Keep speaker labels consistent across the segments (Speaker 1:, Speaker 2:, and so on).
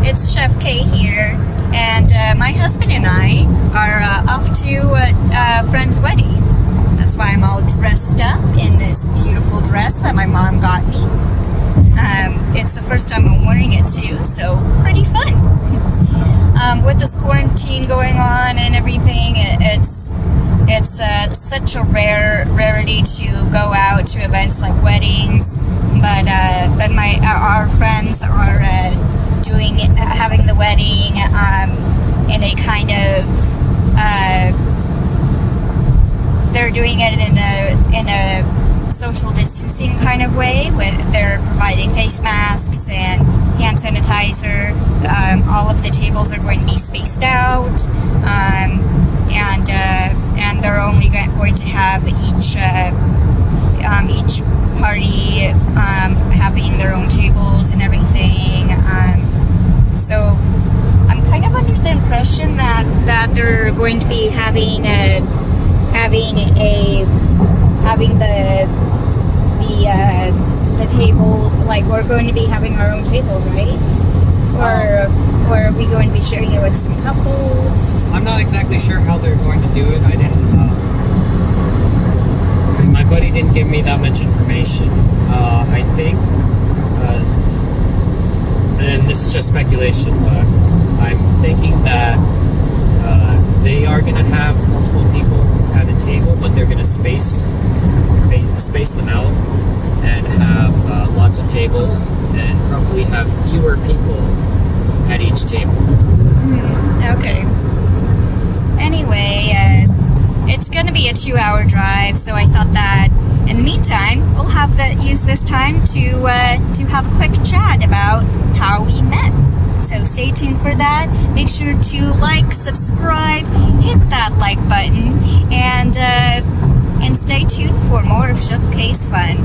Speaker 1: it's ChefKay here, and my husband and I are off to a friend's wedding. That's why I'm all dressed up in this beautiful dress that my mom got me. It's the first time I'm wearing it too, so pretty fun. With this quarantine going on and everything, it's such a rarity to go out to events like weddings, but our friends are having the wedding in a kind of they're doing it in a social distancing kind of way. They're providing face masks and hand sanitizer. All of the tables are going to be spaced out, and they're only going to have each party having their own tables and everything. So I'm kind of under the impression that they're going to be having the table, like we're going to be having our own table, right? Or are we going to be sharing it with some couples?
Speaker 2: I'm not exactly sure how they're going to do it. I didn't. My buddy didn't give me that much information. I think, and this is just speculation, but I'm thinking that they are going to have multiple people at a table, but they're going to space them out and have lots of tables and probably have fewer people at each table.
Speaker 1: Okay. Anyway, it's going to be a 2-hour drive, so I thought that in the meantime, we'll use this time to have a quick chat about how we met. So stay tuned for that. Make sure to like, subscribe, hit that like button, and stay tuned for more of ChefKay's fun.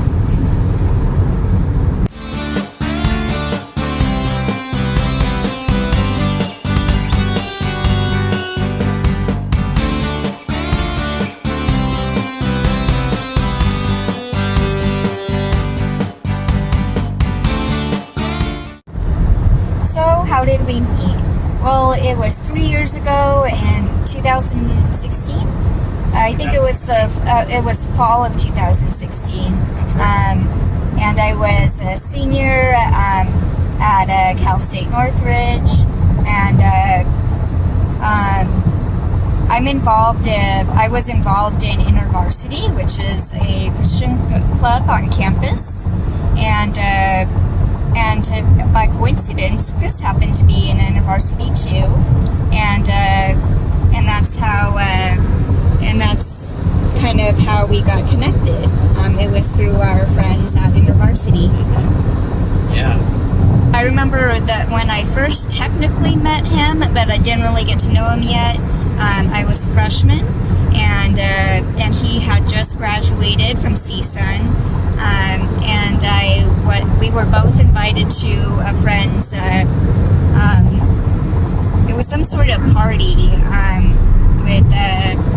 Speaker 1: So, how did we meet? Well, it was 3 years ago in 2016. I think it was fall of 2016.
Speaker 2: Right.
Speaker 1: And I was a senior at Cal State Northridge, and I was involved in InterVarsity, which is a Christian club on campus, and by coincidence, Chris happened to be in InterVarsity too, and that's kind of how we got connected. It was through our friends at InterVarsity.
Speaker 2: Yeah.
Speaker 1: I remember that when I first technically met him, but I didn't really get to know him yet. I was a freshman, and he had just graduated from CSUN. And we were both invited to a friend's, it was some sort of party,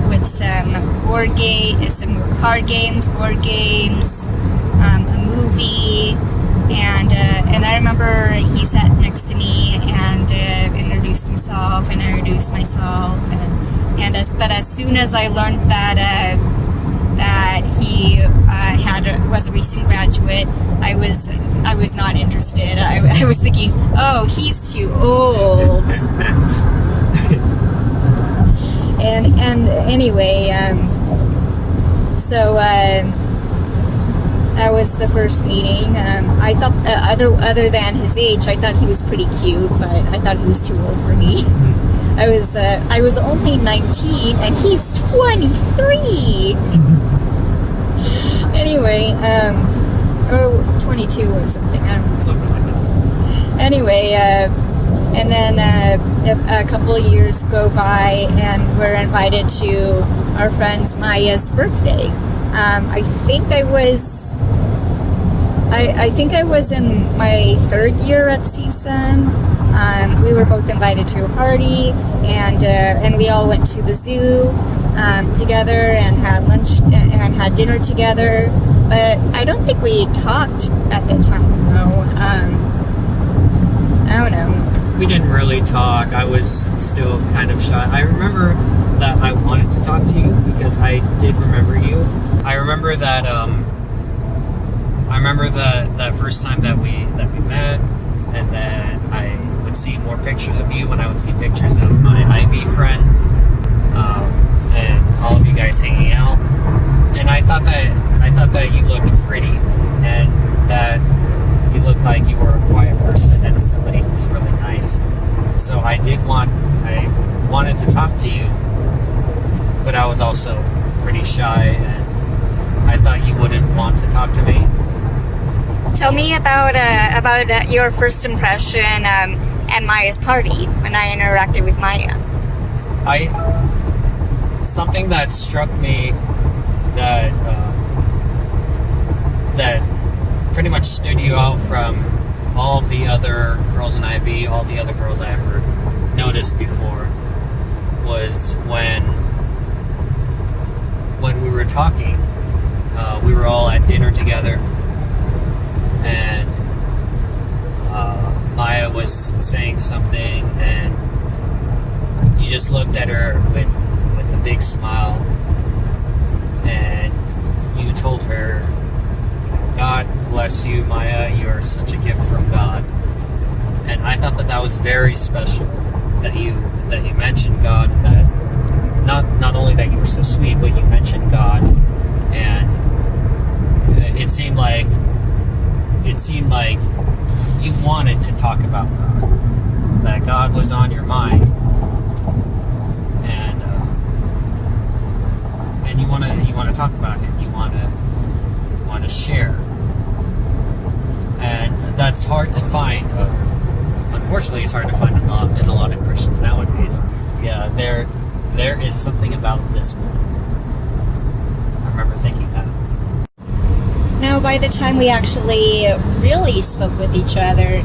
Speaker 1: with some some card games, board games, a movie, and I remember he sat next to me and introduced himself, and I introduced myself, but as soon as I learned that he was a recent graduate, I was not interested. I was thinking, oh, he's too old. and anyway, so that was the first meeting. I thought other than his age, I thought he was pretty cute, but I thought he was too old for me. I was only 19 and he's 23. Anyway, or 22 or something. I don't know.
Speaker 2: Something like that.
Speaker 1: Anyway, and then a couple of years go by, and we're invited to our friend Maya's birthday. I think I was in my 3rd year at CSUN. We were both invited to a party, and we all went to the zoo together and had lunch and had dinner together. But I don't think we talked at the time. No, I don't know.
Speaker 2: We didn't really talk. I was still kind of shy. I remember that I wanted to talk to you because I did remember you. I remember that that first time that we met, and then I would see more pictures of you when I would see pictures of my Ivy friends, and all of you guys hanging out. And I thought that you looked pretty, and that you looked like you were a quiet person and somebody who was really nice. So I wanted to talk to you, but I was also pretty shy, and I thought you wouldn't want to talk to me.
Speaker 1: Tell me about your first impression at Maya's party when I interacted with Maya.
Speaker 2: Something that struck me that pretty much stood you out from all of the other girls in IB, all the other girls I ever noticed before, was when we were talking. We were all at dinner together, and Maya was saying something, and you just looked at her with a big smile, and you told her, "God bless you, Maya. You are such a gift from God." And I thought that was very special, that you mentioned God, and that not only that you were so sweet, but you mentioned God, and it seemed like you wanted to talk about God, that God was on your mind, and you want to talk about Him. You want to share, and that's hard to find. Unfortunately, it's hard to find in a lot of Christians nowadays. Yeah, there is something about this one. I remember thinking that.
Speaker 1: Now, by the time we actually really spoke with each other,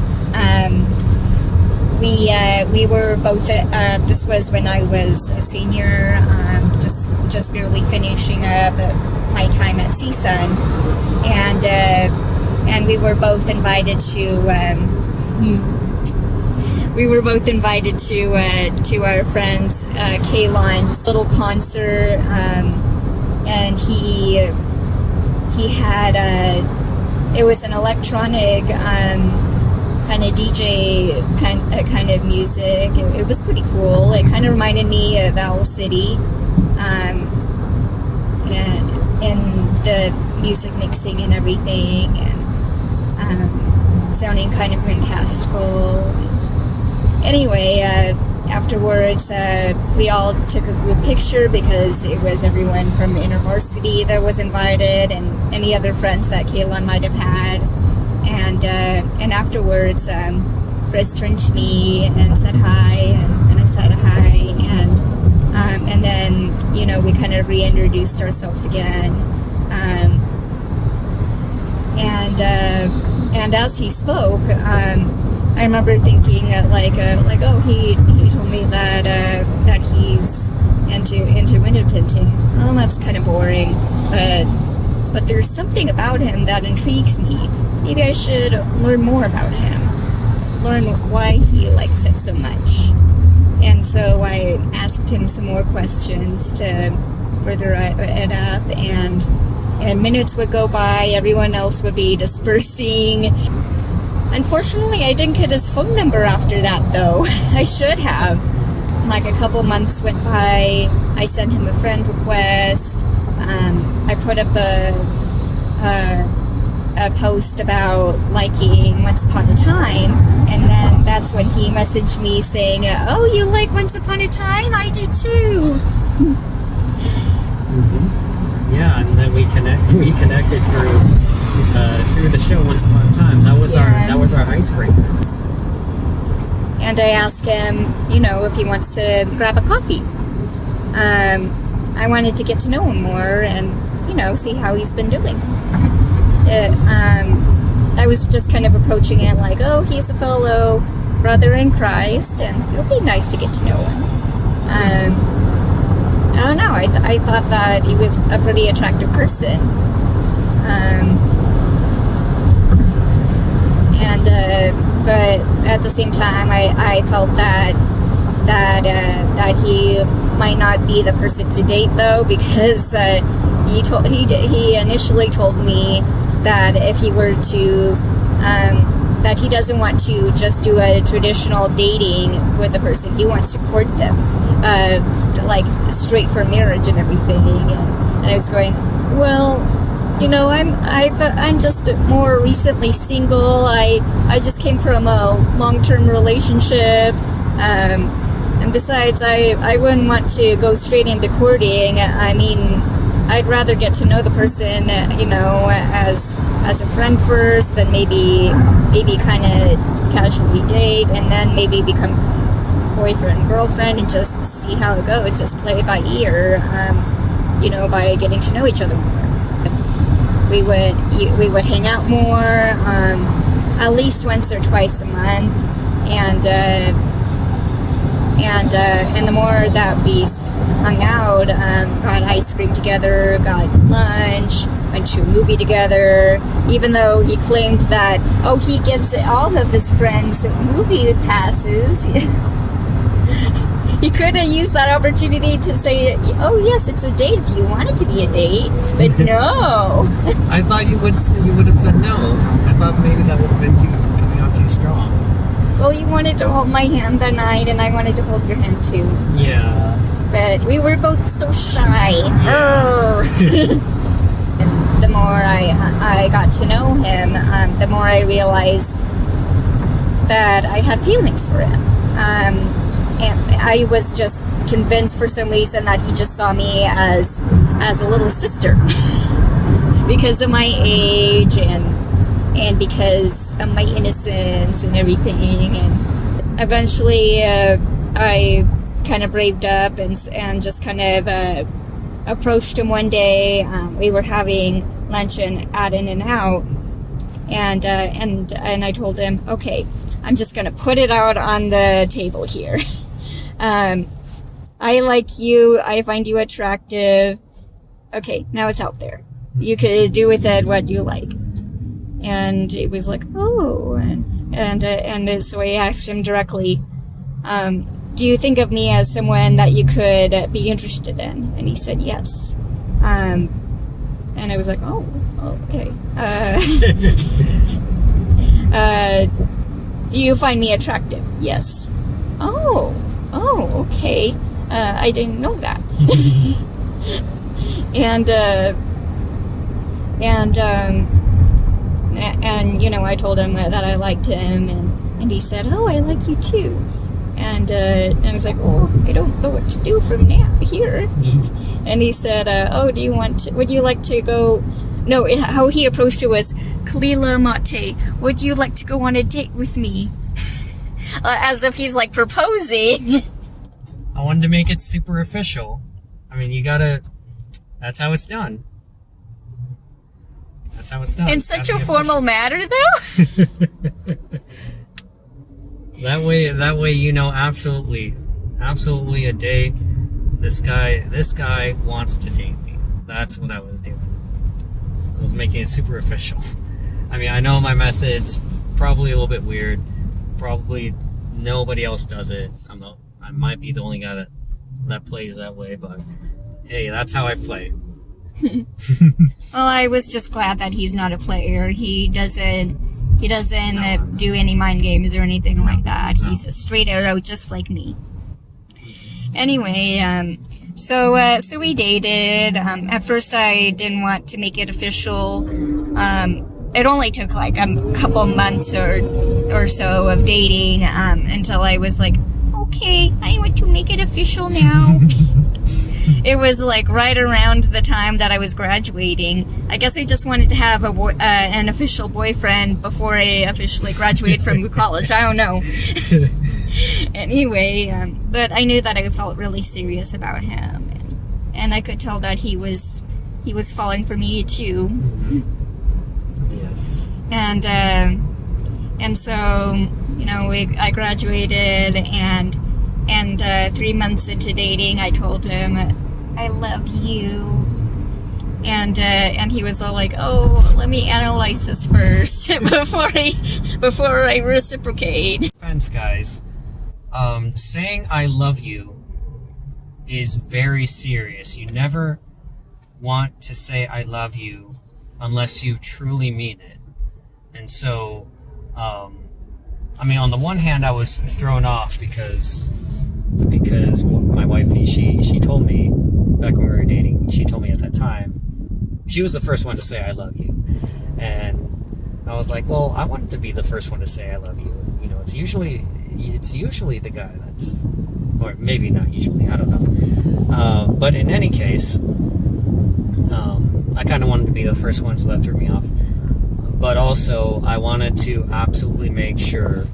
Speaker 1: we were both. This was when I was a senior, just barely finishing up my time at CSUN, and we were both invited to. We were both invited to our friends Kaylon's little concert, and he had it was an electronic kind of DJ kind of music. It was pretty cool. It kind of reminded me of Owl City, and the music mixing and everything, and sounding kind of fantastical. Anyway, afterwards, we all took a group picture because it was everyone from InterVarsity that was invited, and any other friends that Kaylon might have had. And afterwards, Chris turned to me and said hi, and I said hi, and then we kind of reintroduced ourselves again, and as he spoke, I remember thinking oh, he told me that he's into window tinting. Well, that's kind of boring, but there's something about him that intrigues me. Maybe I should learn more about him, learn why he likes it so much. And so I asked him some more questions to further it up, and minutes would go by, everyone else would be dispersing. Unfortunately, I didn't get his phone number after that, though. I should have. Like, a couple months went by, I sent him a friend request, I put up a post about liking Once Upon a Time, and then that's when he messaged me saying, "Oh, you like Once Upon a Time? I do too."
Speaker 2: Mm-hmm. Yeah, and then we connected through the show Once Upon a Time. That was our icebreaker.
Speaker 1: And I asked him, if he wants to grab a coffee. I wanted to get to know him more and, see how he's been doing. I was just kind of approaching it like, oh, he's a fellow brother in Christ, and it'll be nice to get to know him. I don't know. I thought that he was a pretty attractive person. But at the same time, I felt that he might not be the person to date, though, because he initially told me that if he were to that he doesn't want to just do a traditional dating with a person. He wants to court them, like straight for marriage and everything. And I was going, well, you know, I'm just more recently single. I just came from a long-term relationship. And besides, I wouldn't want to go straight into courting. I mean, I'd rather get to know the person, you know, as a friend first, then maybe kind of casually date, and then maybe become boyfriend, girlfriend, and just see how it goes. Just play it by ear, you know, by getting to know each other more. We would hang out more, at least once or twice a month, and the more that we hung out, got ice cream together, got lunch, went to a movie together, even though he claimed that, oh, he gives all of his friends movie passes. He could have used that opportunity to say, oh, yes, it's a date if you want it to be a date, but no.
Speaker 2: I thought you would have said no. I thought maybe that would have been coming out too strong.
Speaker 1: Well, you wanted to hold my hand that night, and I wanted to hold your hand too.
Speaker 2: Yeah.
Speaker 1: But we were both so shy.
Speaker 2: Yeah.
Speaker 1: The more I got to know him, the more I realized that I had feelings for him. And I was just convinced for some reason that he just saw me as a little sister because of my age and because of my innocence and everything. And eventually I kind of braved up and just kind of approached him one day. We were having lunch at In-N-Out, and I told him, okay, I'm just gonna put it out on the table here. I like you, I find you attractive. Okay, now it's out there. You could do with it what you like. And it was like, oh, and so I asked him directly, do you think of me as someone that you could be interested in? And he said yes. And I was like, oh, okay. Do you find me attractive? Yes. Oh, okay. I didn't know that. And you know, I told him that I liked him, and he said, oh, I like you too. And I was like, oh, I don't know what to do from here. And he said, oh, would you like to go? No, how he approached it was, Kalila Mate, would you like to go on a date with me? As if he's like proposing.
Speaker 2: I wanted to make it super official. I mean, that's how it's done. That's how it's done.
Speaker 1: In such a formal manner, though?
Speaker 2: That way, you know, absolutely a date. This guy wants to date me. That's what I was doing. I was making it super official. I mean, I know my method's probably a little bit weird. Probably nobody else does it. I might be the only guy that plays that way, but hey, that's how I play.
Speaker 1: Well, I was just glad that he's not a player. He doesn't do any mind games or anything like that. No. He's a straight arrow, just like me. Anyway, so we dated. At first, I didn't want to make it official. It only took like a couple months or so of dating until I was like, okay, I want to make it official now. It was like right around the time that I was graduating. I guess I just wanted to have an official boyfriend before I officially graduated from college. I don't know. Anyway, but I knew that I felt really serious about him, and I could tell that he was falling for me too.
Speaker 2: Yes.
Speaker 1: And so, you know, I graduated, and 3 months into dating, I told him, I love you. and he was all like, "Oh, let me analyze this first before I reciprocate."
Speaker 2: Defense, guys. Saying I love you is very serious. You never want to say I love you unless you truly mean it. And so, I mean, on the one hand, I was thrown off because my wife, she told me back when we were dating, she told me at that time, she was the first one to say I love you. And I was like, well, I wanted to be the first one to say I love you. You know, it's usually the guy that's, or maybe not usually, I don't know. But in any case, I kind of wanted to be the first one, so that threw me off. But also, I wanted to absolutely make sure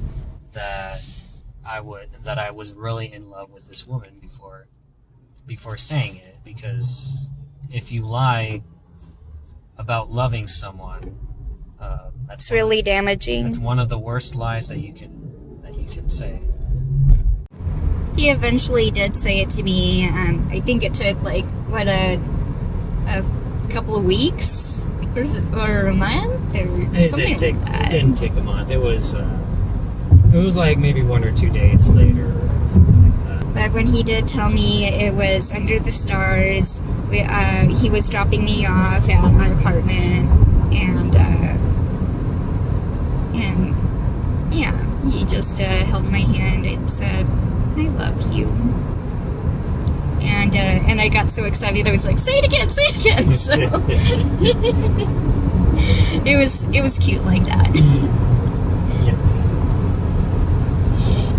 Speaker 2: that I was really in love with this woman before saying it, because if you lie about loving someone,
Speaker 1: It's really damaging.
Speaker 2: It's one of the worst lies that you can say.
Speaker 1: He eventually did say it to me. I think it took like a couple of weeks or a month or something like that.
Speaker 2: It didn't take a month. It was like maybe 1 or 2 dates later or something like that.
Speaker 1: But when he did tell me, it was under the stars. He was dropping me off at my apartment, and yeah, he just held my hand and said, "I love you." And I got so excited, I was like, say it again. So it was cute like that.
Speaker 2: Yes.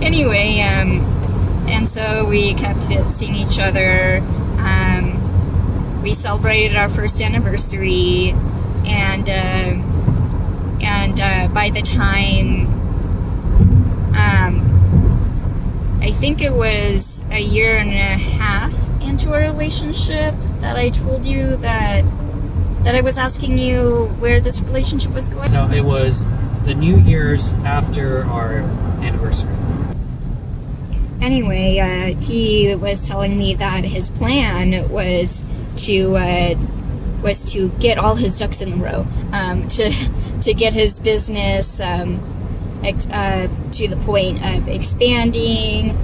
Speaker 1: Anyway, and so we kept seeing each other. We celebrated our first anniversary, and by the time, I think it was a year and a half into our relationship that I told you that I was asking you where this relationship was going.
Speaker 2: So it was the New Year's after our anniversary.
Speaker 1: Anyway, he was telling me that his plan was to get all his ducks in the row, to get his business to the point of expanding,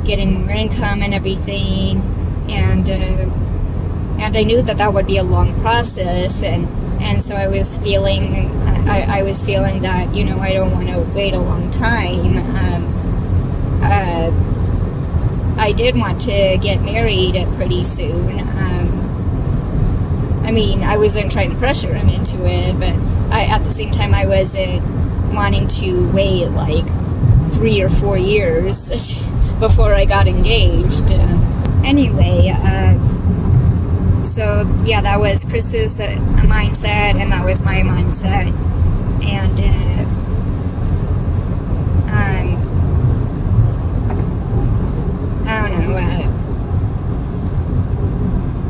Speaker 1: getting more income and everything, and I knew that would be a long process, and so I was feeling that, you know, I don't want to wait a long time. I did want to get married pretty soon. I mean, I wasn't trying to pressure him into it, but at the same time, I wasn't wanting to wait like 3 or 4 years before I got engaged. Anyway, so yeah, that was Chris's mindset, and that was my mindset, and I don't know.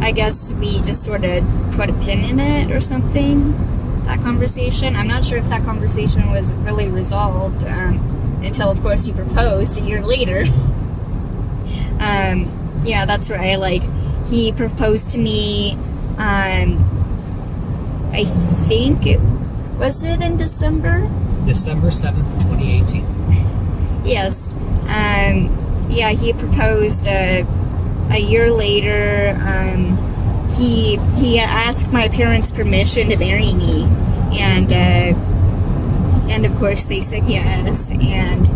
Speaker 1: I guess we just sort of put a pin in it or something. That conversation. I'm not sure if that conversation was really resolved until, of course, he proposed a year later. Yeah, that's right. Like, he proposed to me. I think was it in December?
Speaker 2: December 7th, 2018.
Speaker 1: Yes. Yeah, he proposed a year later. He asked my parents' permission to marry me, and of course they said yes, and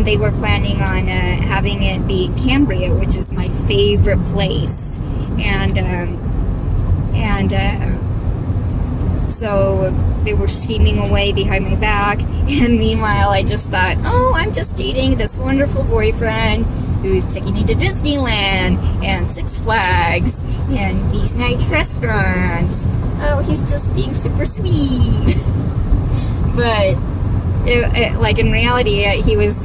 Speaker 1: they were planning on having it be in Cambria, which is my favorite place, so they were scheming away behind my back, and meanwhile I just thought, oh, I'm just dating this wonderful boyfriend who's taking me to Disneyland and Six Flags and these nice restaurants. Oh, he's just being super sweet. But like in reality, he was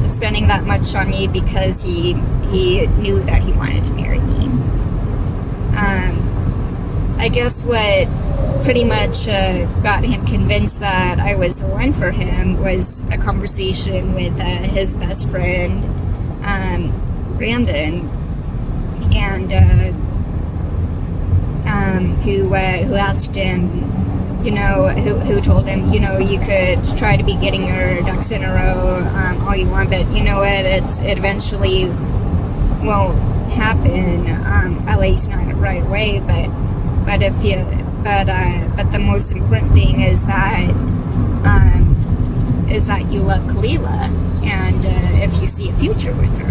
Speaker 1: spending that much on me because he knew that he wanted to marry me. I guess what pretty much got him convinced that I was the one for him was a conversation with his best friend, Brandon, and who asked him, who told him, you could try to be getting your ducks in a row all you want, but you know what, it eventually won't happen, at least not right away, but the most important thing is that you love Kalila, and if you see a future with her.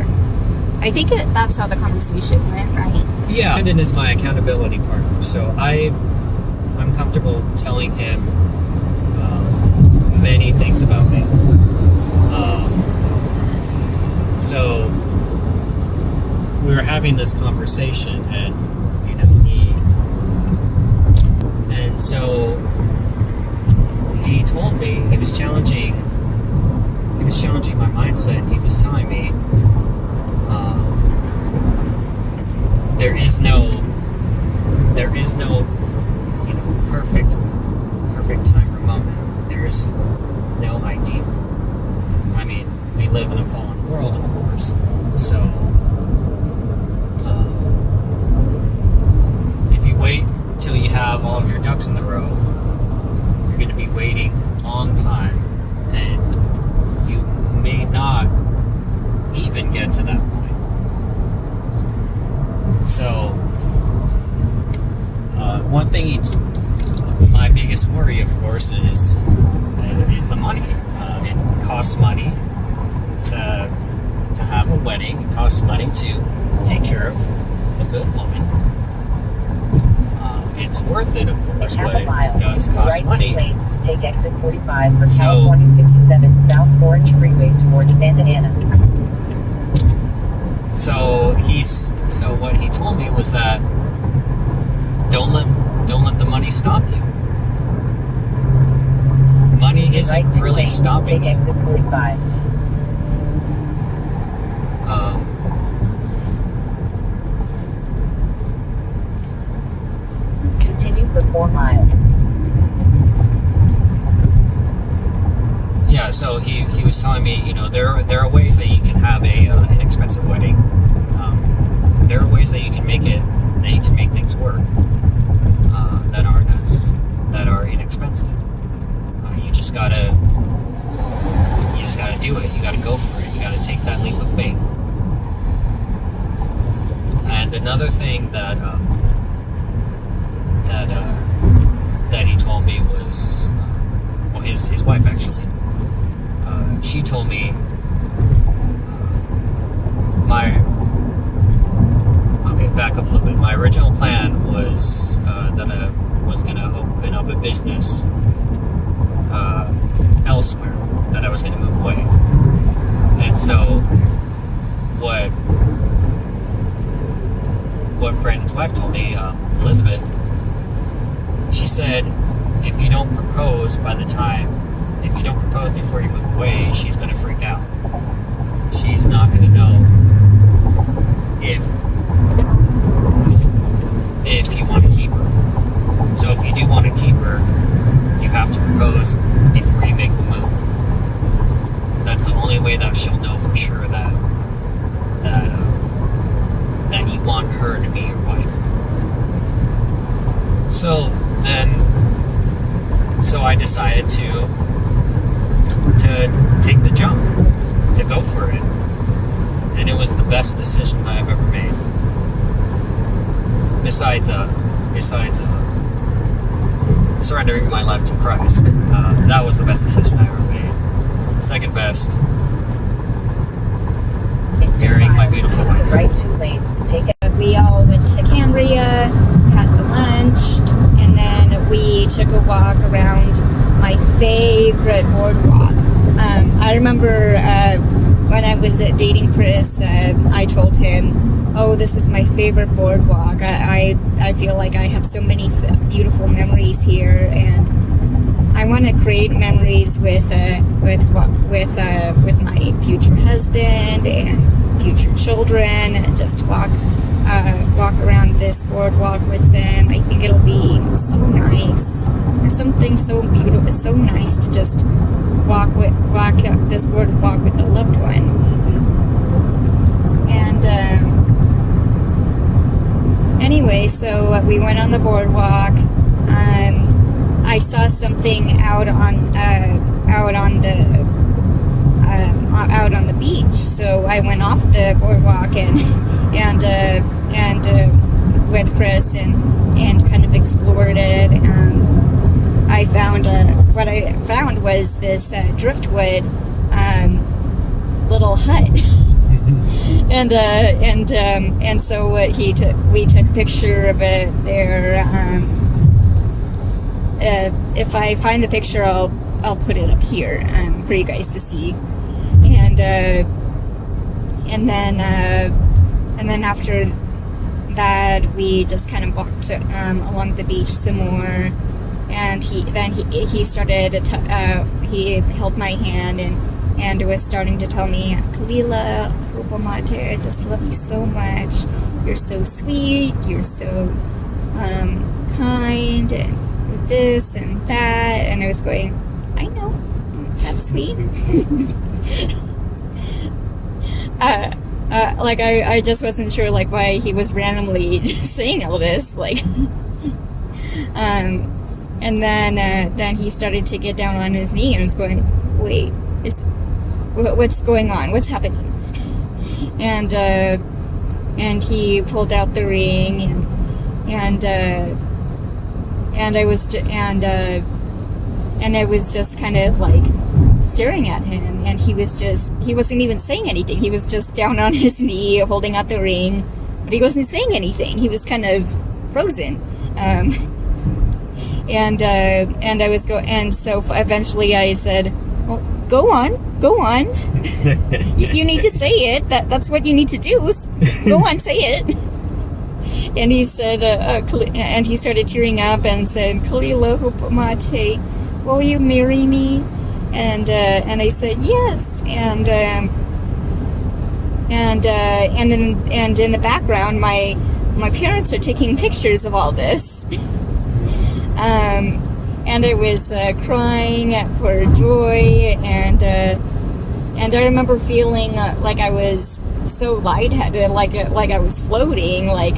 Speaker 1: I think that's how the conversation went, right?
Speaker 2: Yeah, Brandon is my accountability partner, so I'm comfortable telling him many things about me. So we were having this conversation, and so he told me he was challenging my mindset. He was telling me there is no perfect time or moment. There is no ideal. I mean, we live in a fallen world, of course, so if you wait till you have all of your ducks in the row, you're going to be waiting a long time, and you may not even get to that point. So one thing my biggest worry, of course, is the money. It costs money to have a wedding. It costs money to take care of a good woman. It's worth it, of course, but it does cost money.
Speaker 3: Lanes to take exit 45 for California 57 South Orange Freeway towards Santa Ana.
Speaker 2: So what he told me was that don't let the money stop you. Money isn't really stopping you.
Speaker 3: Take exit 45. Continue for 4 miles.
Speaker 2: Yeah, so he was telling me, there are ways that you can have a inexpensive wedding. There are ways that you can make things work that are inexpensive. You just gotta do it. You gotta go for it. You gotta take that leap of faith. And another thing that he told me was, his wife actually. She told me back up a little bit. My original plan was that I was going to open up a business elsewhere, that I was going to move away. And so what Brandon's wife told me, Elizabeth, she said, if you don't propose before you move away, she's going to freak out. She's not going to know if you want to keep her. So if you do want to keep her, you have to propose before you make the move. That's the only way that she'll know for sure that you want her to be your wife. So I decided to take the jump, to go for it. And it was the best decision I've ever made. Besides surrendering my life to Christ. That was the best decision I ever made. Second best, marrying my beautiful wife.
Speaker 3: Right 2 lanes to take.
Speaker 1: We all went to Cambria, had the lunch, and then we took a walk around my favorite boardwalk. I remember when I was dating Chris, I told him, oh, this is my favorite boardwalk. I feel like I have so many beautiful memories here, and I want to create memories with my future husband and future children, and just walk around this boardwalk with them. I think it'll be so nice. There's something so beautiful. It's so nice to just walk up this boardwalk with a loved one. And And anyway, so we went on the boardwalk. I saw something out on the beach, so I went off the boardwalk and with Chris and kind of explored it. I found what I found was this driftwood little hut. And so we took a picture of it there. If I find the picture, I'll put it up here for you guys to see. And then after that, we just kind of walked along the beach some more. And he started to he held my hand and was starting to tell me, Kalila, Hupamate, I just love you so much. You're so sweet. You're so kind, and this and that. And I was going, I know, that's sweet. I just wasn't sure why he was randomly just saying all this and then he started to get down on his knee and was going, wait, what's going on? What's happening? And he pulled out the ring and I was just kind of staring at him, and he wasn't even saying anything. He was just down on his knee holding out the ring, but he wasn't saying anything. He was kind of frozen. And so eventually I said, well, go on. You need to say it. That's what you need to do. Go on, say it. And he said, and he started tearing up and said, Kalila Hupamate, will you marry me? And I said yes. And in the background, my parents are taking pictures of all this. And I was crying for joy, and I remember feeling like I was so lightheaded, like I was floating, like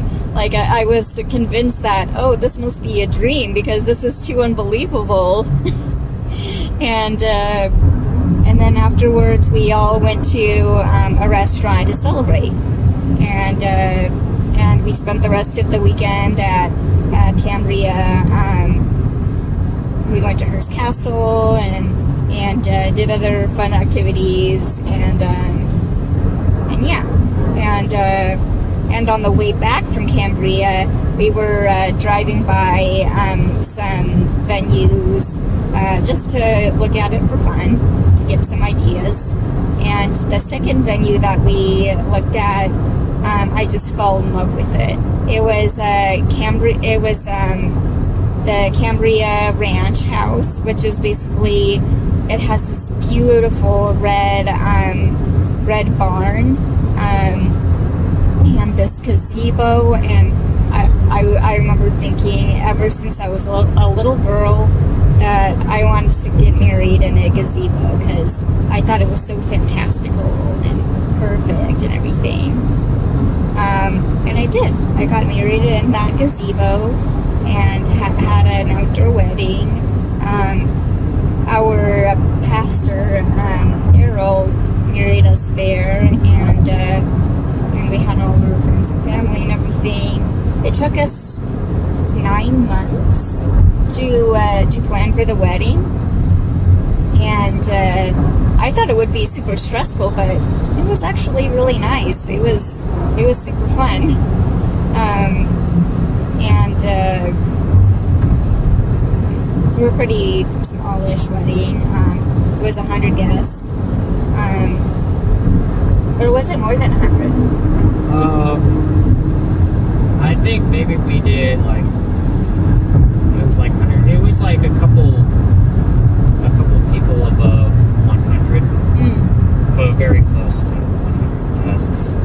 Speaker 1: I was convinced that, oh, this must be a dream because this is too unbelievable. And then afterwards we all went to a restaurant to celebrate, and we spent the rest of the weekend at Cambria. We went to Hearst Castle and did other fun activities, and on the way back from Cambria, we were driving by some venues just to look at it for fun, to get some ideas. And the second venue that we looked at, I just fell in love with it. It was the Cambria Ranch House, which is basically, it has this beautiful red barn, and this gazebo, and I remember thinking ever since I was a little girl that I wanted to get married in a gazebo because I thought it was so fantastical and perfect and everything. And I did. I got married in that gazebo and had an outdoor wedding. Our pastor, Errol, married us there, and we had all of our friends and family and everything. It took us 9 months to plan for the wedding, and I thought it would be super stressful, but it was actually really nice. It was super fun, and we were pretty smallish wedding. It was 100 guests, or was it more than 100?
Speaker 2: I think maybe we did it was 100. It was a couple people above 100, but very close to 100 guests.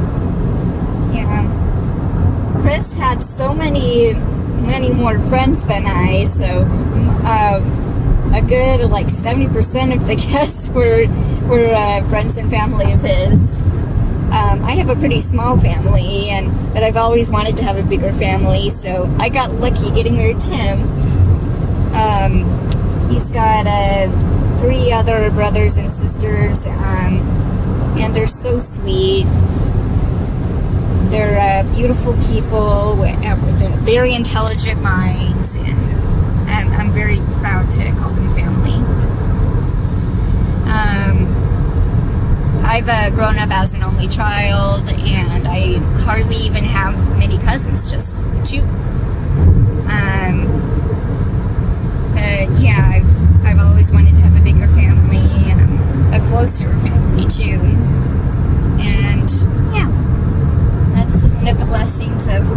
Speaker 1: Yeah. Chris had so many more friends than I, so a good 70% of the guests were friends and family of his. I have a pretty small family, but I've always wanted to have a bigger family, so I got lucky getting married to him. He's got 3 other brothers and sisters, and they're so sweet. They're beautiful people with very intelligent minds, and I'm very proud to call them family. I've grown up as an only child, and I hardly even have many cousins, just 2. Yeah, I've always wanted to have a bigger family, a closer family too, and yeah, that's one of the blessings of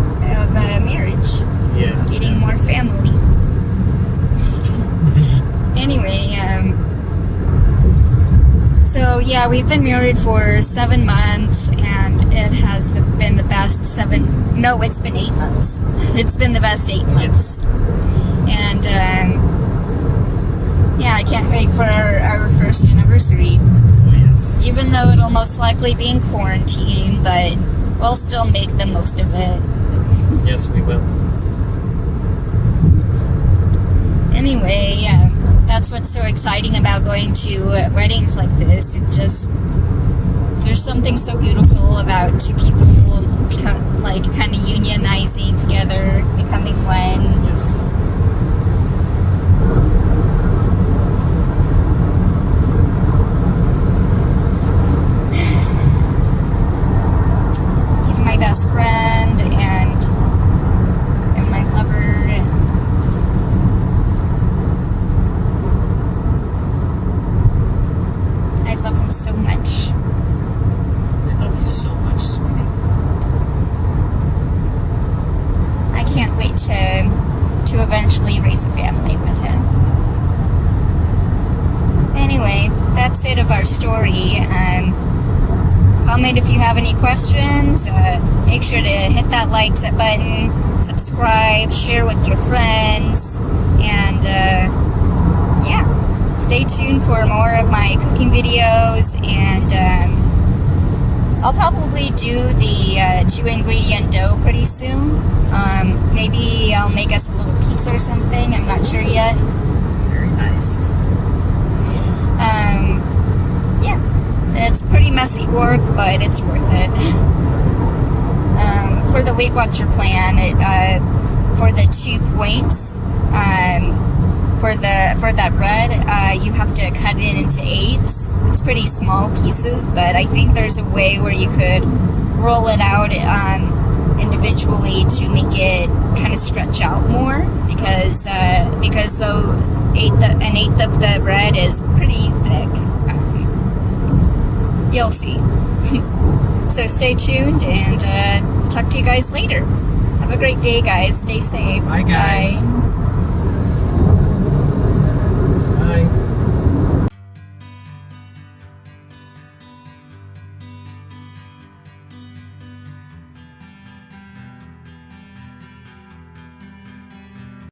Speaker 1: marriage.
Speaker 2: Yeah.
Speaker 1: Getting more family. Anyway, so yeah, we've been married for 7 months, and it has been the best it's been 8 months. It's been the best 8 months. And yeah, I can't wait for our first anniversary.
Speaker 2: Oh, yes.
Speaker 1: Even though it'll most likely be in quarantine, but we'll still make the most of it.
Speaker 2: Yes, we will.
Speaker 1: Anyway, that's what's so exciting about going to weddings like this. There's something so beautiful about 2 people kind of unionizing together, becoming one.
Speaker 2: Yes.
Speaker 1: He's my best friend and my lover. I love him so much.
Speaker 2: I love you so much, sweetie.
Speaker 1: I can't wait to eventually raise a family with him. Anyway, that's it of our story. Comment if you have any questions. Make sure to hit that like button, subscribe, share with your friends, and yeah, stay tuned for more of my cooking videos. And I'll probably do the 2-ingredient dough pretty soon. Maybe I'll make us a little pizza or something. I'm not sure yet.
Speaker 2: Very nice.
Speaker 1: Yeah, it's pretty messy work, but it's worth it. For the Weight Watcher plan, for the 2 points, for that bread, you have to cut it into 8s. It's pretty small pieces, but I think there's a way where you could roll it out individually to make it kind of stretch out more, because an eighth of the bread is pretty thick. You'll see. So stay tuned, and talk to you guys later. Have a great day, guys. Stay safe.
Speaker 2: Bye, guys.
Speaker 1: Bye.